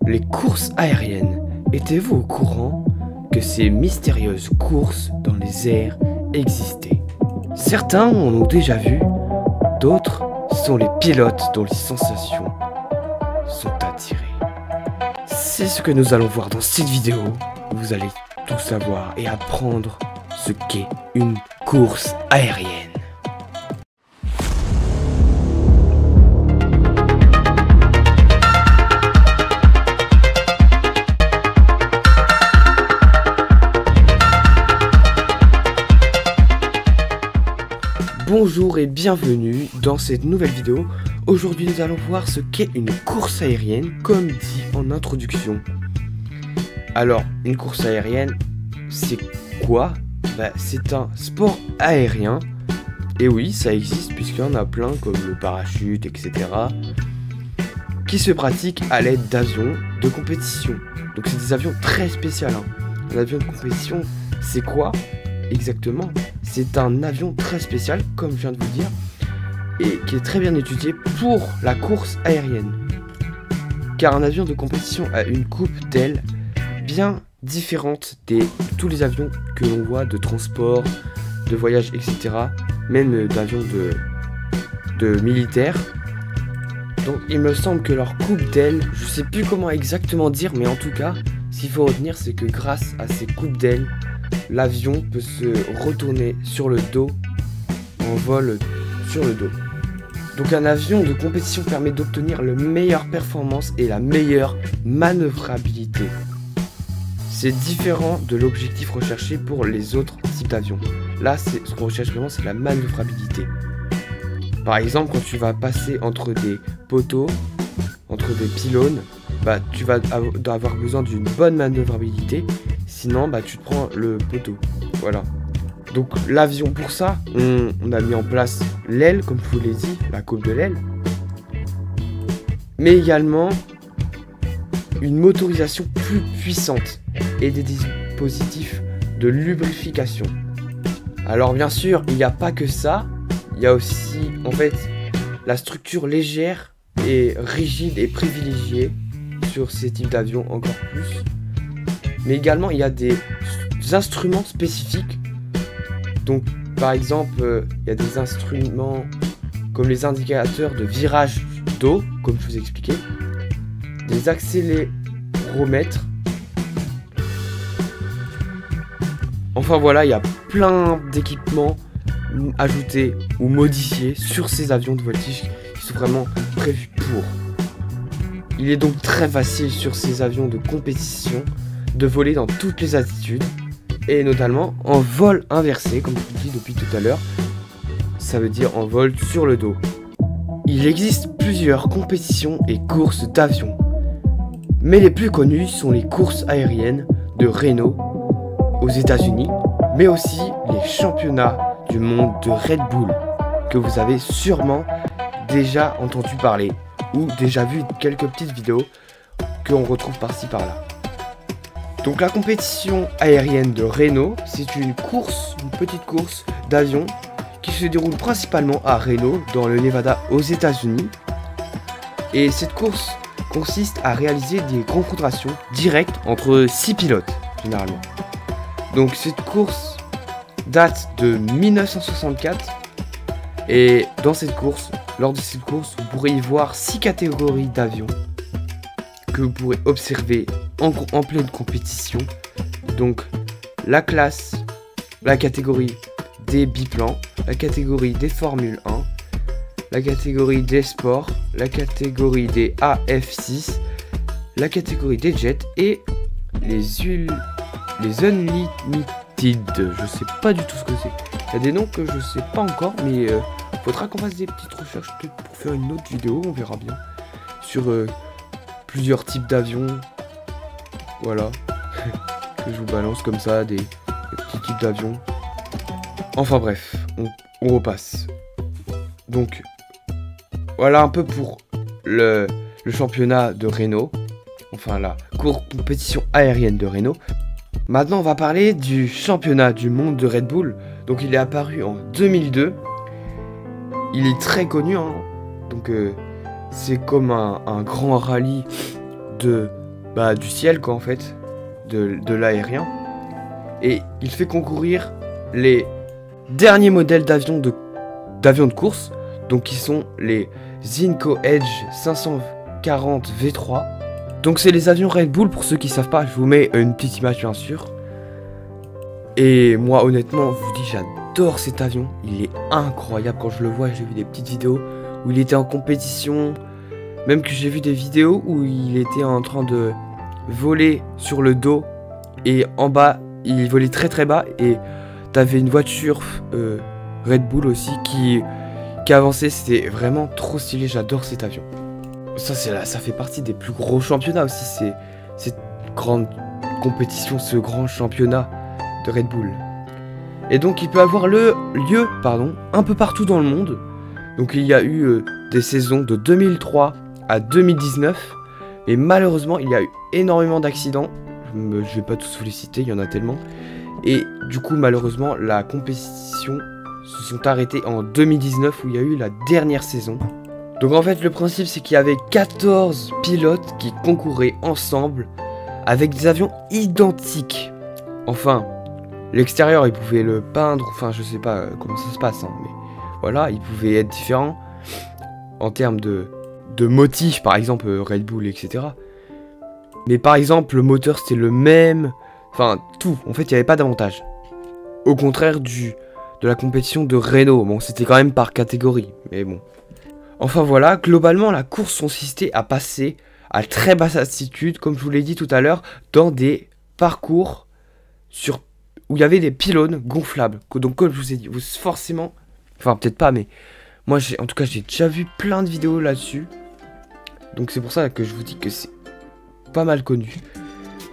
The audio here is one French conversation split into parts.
Les courses aériennes. Étiez-vous au courant que ces mystérieuses courses dans les airs existaient? Certains en ont déjà vu, d'autres sont les pilotes dont les sensations sont attirées. C'est ce que nous allons voir dans cette vidéo. Vous allez tout savoir et apprendre ce qu'est une course aérienne. Bonjour et bienvenue dans cette nouvelle vidéo. Aujourd'hui nous allons voir ce qu'est une course aérienne, comme dit en introduction. Alors, une course aérienne, c'est quoi? C'est un sport aérien. Et oui, ça existe puisqu'il y en a plein comme le parachute, etc. qui se pratique à l'aide d'avions de compétition. Donc c'est des avions très spéciaux. Un avion de compétition, c'est quoi exactement? C'est un avion très spécial, comme je viens de vous dire, et qui est très bien étudié pour la course aérienne. Car un avion de compétition a une coupe d'aile bien différente de tous les avions que l'on voit de transport, de voyage, etc. Même d'avions de militaires. Donc il me semble que leur coupe d'aile, je sais plus comment exactement dire, mais en tout cas, ce qu'il faut retenir, c'est que grâce à ces coupes d'aile, l'avion peut se retourner sur le dos en vol sur le dos. Donc un avion de compétition permet d'obtenir la meilleure performance et la meilleure manœuvrabilité. C'est différent de l'objectif recherché pour les autres types d'avions. Là, ce qu'on recherche vraiment, c'est la manœuvrabilité. Par exemple, quand tu vas passer entre des poteaux, entre des pylônes, tu vas avoir besoin d'une bonne manœuvrabilité. Sinon, tu te prends le poteau. Voilà. Donc l'avion, pour ça, on a mis en place l'aile, comme je vous l'ai dit, la coupe de l'aile. Mais également, une motorisation plus puissante et des dispositifs de lubrification. Alors bien sûr, il n'y a pas que ça. Il y a aussi, en fait, la structure légère et rigide et privilégiée sur ces types d'avions encore plus. Mais également, il y a des instruments spécifiques. Donc, par exemple, il y a des instruments comme les indicateurs de virage d'eau, comme je vous ai expliqué. Des accéléromètres. Enfin voilà, il y a plein d'équipements ajoutés ou modifiés sur ces avions de voltige qui sont vraiment prévus pour. Il est donc très facile sur ces avions de compétition de voler dans toutes les altitudes et notamment en vol inversé, comme je vous dis depuis tout à l'heure. Ça veut dire en vol sur le dos. Il existe plusieurs compétitions et courses d'avions, mais les plus connues sont les courses aériennes de Renault aux États-Unis, mais aussi les championnats du monde de Red Bull, que vous avez sûrement déjà entendu parler ou déjà vu quelques petites vidéos qu'on retrouve par-ci par-là. Donc la compétition aérienne de Reno, c'est une petite course d'avion qui se déroule principalement à Reno, dans le Nevada, aux États-Unis. Et cette course consiste à réaliser des confrontations directes entre 6 pilotes, généralement. Donc cette course date de 1964. Et lors de cette course, vous pourrez y voir 6 catégories d'avions que vous pourrez observer en pleine compétition. Donc la catégorie des biplans, la catégorie des Formule 1, la catégorie des sports, la catégorie des AF6, la catégorie des jets et les Unlimited. Je sais pas du tout ce que c'est. Il y a des noms que je sais pas encore, mais faudra qu'on fasse des petites recherches peut-être pour faire une autre vidéo, on verra bien. Sur plusieurs types d'avions. Voilà. Que je vous balance comme ça, des petits types d'avions. Enfin bref, on repasse. Donc, voilà un peu pour le championnat de Renault. Enfin, la compétition aérienne de Renault. Maintenant, on va parler du championnat du monde de Red Bull. Donc, il est apparu en 2002. Il est très connu, hein. Donc, c'est comme un grand rallye de du ciel quoi en fait, de l'aérien. Et il fait concourir les derniers modèles d'avions de course, donc qui sont les Zinco Edge 540 V3. Donc c'est les avions Red Bull pour ceux qui savent pas, je vous mets une petite image bien sûr. Et moi honnêtement, je vous dis j'adore cet avion, il est incroyable quand je le vois, j'ai vu des petites vidéos où il était en compétition, même que j'ai vu des vidéos où il était en train de voler sur le dos et en bas, il volait très très bas et t'avais une voiture Red Bull aussi qui avançait, c'était vraiment trop stylé, j'adore cet avion. Ça fait partie des plus gros championnats aussi, cette grande compétition, ce grand championnat de Red Bull. Et donc il peut avoir lieu un peu partout dans le monde. Donc il y a eu des saisons de 2003 à 2019. Et malheureusement il y a eu énormément d'accidents. Je vais pas tous vous les citer, il y en a tellement. Et du coup malheureusement la compétition se sont arrêtées en 2019 où il y a eu la dernière saison. Donc en fait le principe c'est qu'il y avait 14 pilotes qui concouraient ensemble avec des avions identiques. Enfin, l'extérieur ils pouvaient le peindre, enfin je sais pas comment ça se passe hein, mais voilà, ils pouvaient être différents en termes de motifs, par exemple Red Bull etc. Mais par exemple le moteur c'était le même, enfin tout, en fait il n'y avait pas d'avantage. Au contraire de la compétition de Renault, bon c'était quand même par catégorie, mais bon. Enfin voilà, globalement la course consistait à passer à très basse altitude, comme je vous l'ai dit tout à l'heure, dans des parcours où il y avait des pylônes gonflables. Donc comme je vous ai dit, vous forcément, enfin peut-être pas, mais moi en tout cas j'ai déjà vu plein de vidéos là-dessus. Donc c'est pour ça que je vous dis que c'est pas mal connu.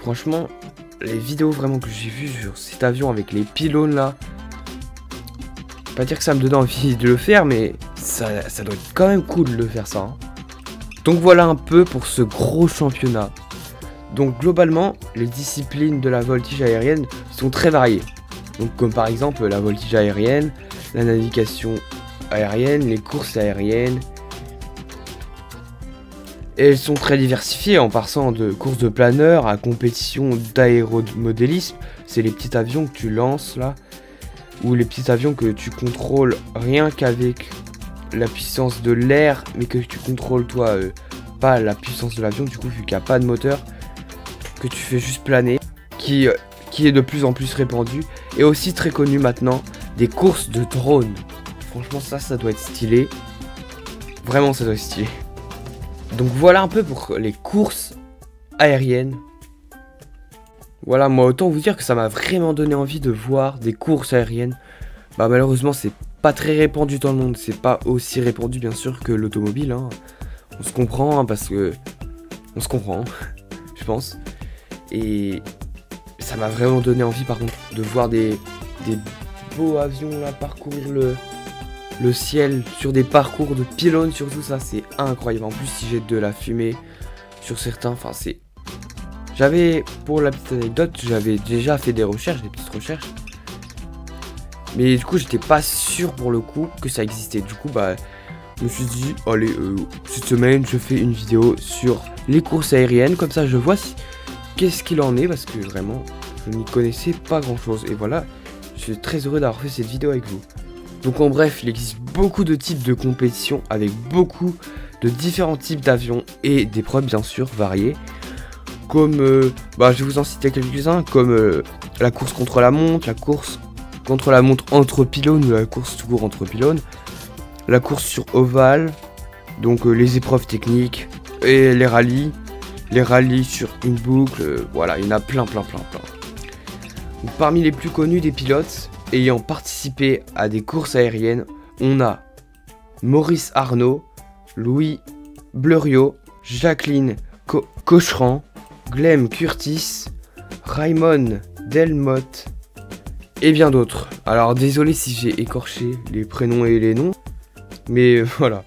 Franchement, les vidéos vraiment que j'ai vues sur cet avion avec les pylônes là, pas dire que ça me donne envie de le faire, mais ça doit être quand même cool de le faire ça. Hein. Donc voilà un peu pour ce gros championnat. Donc globalement, les disciplines de la voltige aérienne sont très variées. Donc comme par exemple la voltige aérienne, la navigation aérienne, les courses aériennes. Et elles sont très diversifiées en passant de courses de planeur à compétition d'aéromodélisme. C'est les petits avions que tu lances là. Ou les petits avions que tu contrôles rien qu'avec la puissance de l'air, mais que tu contrôles toi pas la puissance de l'avion, du coup vu qu'il n'y a pas de moteur, que tu fais juste planer, qui est de plus en plus répandu, et aussi très connu maintenant, des courses de drones. Franchement ça doit être stylé, vraiment ça doit être stylé. Donc voilà un peu pour les courses aériennes. Voilà, moi autant vous dire que ça m'a vraiment donné envie de voir des courses aériennes. Bah malheureusement c'est pas très répandu dans le monde, c'est pas aussi répandu bien sûr que l'automobile. Hein. On se comprend hein, parce que... On se comprend, je pense. Et ça m'a vraiment donné envie par contre de voir des beaux avions là parcourir le ciel sur des parcours de pylônes, surtout ça c'est incroyable. En plus si j'ai de la fumée sur certains, enfin c'est... pour la petite anecdote, j'avais déjà fait des petites recherches. Mais du coup, j'étais pas sûr pour le coup que ça existait. Du coup, bah, je me suis dit, allez, cette semaine, je fais une vidéo sur les courses aériennes. Comme ça, je vois qu'est-ce qu'il en est. Parce que vraiment, je n'y connaissais pas grand-chose. Et voilà, je suis très heureux d'avoir fait cette vidéo avec vous. Donc en bref, il existe beaucoup de types de compétitions avec beaucoup de différents types d'avions et d'épreuves, bien sûr, variées. Comme, je vais vous en citer quelques-uns, comme la course contre la montre, la course contre la montre entre pylônes, ou la course tout court entre pylônes, la course sur ovale, donc les épreuves techniques, et les rallyes sur une boucle, voilà, il y en a plein. Donc, parmi les plus connus des pilotes ayant participé à des courses aériennes, on a Maurice Arnaud, Louis Bleriot, Jacqueline Cocheran, Glenn Curtis, Raymond Delmotte et bien d'autres. Alors désolé si j'ai écorché les prénoms et les noms, mais voilà.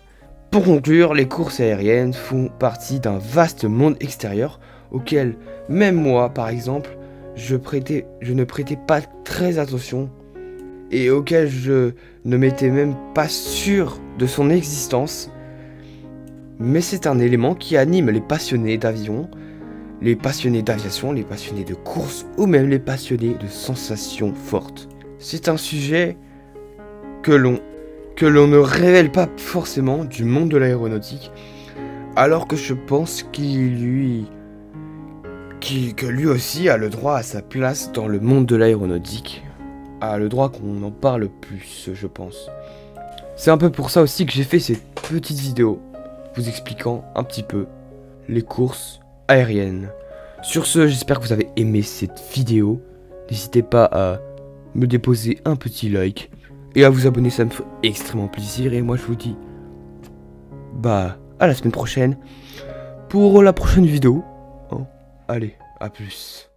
Pour conclure, les courses aériennes font partie d'un vaste monde extérieur auquel même moi par exemple je ne prêtais pas très attention et auquel je ne m'étais même pas sûr de son existence. Mais c'est un élément qui anime les passionnés d'avion les passionnés d'aviation, les passionnés de course ou même les passionnés de sensations fortes. C'est un sujet que l'on ne révèle pas forcément du monde de l'aéronautique, alors que je pense que lui aussi a le droit à sa place dans le monde de l'aéronautique, a le droit qu'on en parle plus, je pense. C'est un peu pour ça aussi que j'ai fait cette petite vidéo, vous expliquant un petit peu les courses aériennes. Sur ce, j'espère que vous avez aimé cette vidéo. N'hésitez pas à me déposer un petit like et à vous abonner, ça me fait extrêmement plaisir. Et moi, je vous dis à la semaine prochaine pour la prochaine vidéo. Allez, à plus.